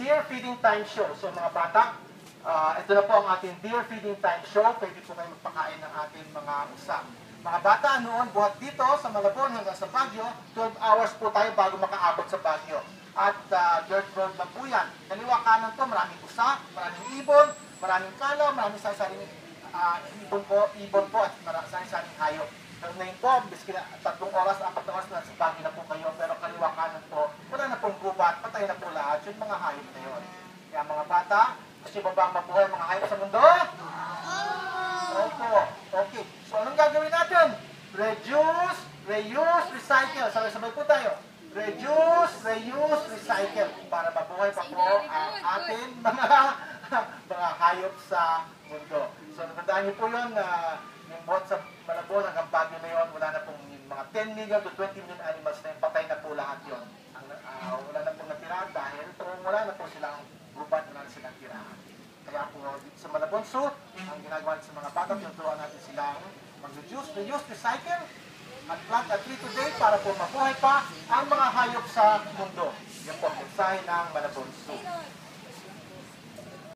Deer Feeding Time Show. So mga bata, ito na po ang ating Deer Feeding Time Show. Pwede po kayo magpakain ng ating mga usa. Mga bata, noon buhat dito sa Malabon hanggang sa Baguio, 12 hours po tayo bago makaabot sa Baguio. At dirt road lang po yan. Kaliwa kanan to, maraming usa, maraming ibon, maraming kalaw, maraming sasaring ibon po at sasaring hayop. Pero ngayon po, biski na 3 oras, 4 oras na sa Baguio na po kayo, pero kaliwa kanan po, wala na pong gubat, patay na po lahat, yung mga hayop na yun. Kaya mga bata, gusto ba bang mabuhay mga hayop sa mundo? Opo. Okay. So, anong gagawin natin? Reduce, reuse, recycle. Sabay-sabay po tayo. Reduce, reuse, recycle. Para mabuhay pa po ang ating mga hayop sa mundo. So, natandaan niyo po yun na yung buhat sa Malabon hanggang Baguio na yun, wala na pong mga 10 million to 20 million animals na yun, patay na po lahat yun. Wala na pong natira dahil wala na po silang gubat, wala na silang tirahan. Kaya po sa Malabon Zoo, ang ginagawa sa mga bata, tinuturuan natin silang mag-reduce, reuse, recycle, at plant a tree today para po mabuhay pa ang mga hayop sa mundo. Yan po ang mensahe ng Malabon Zoo.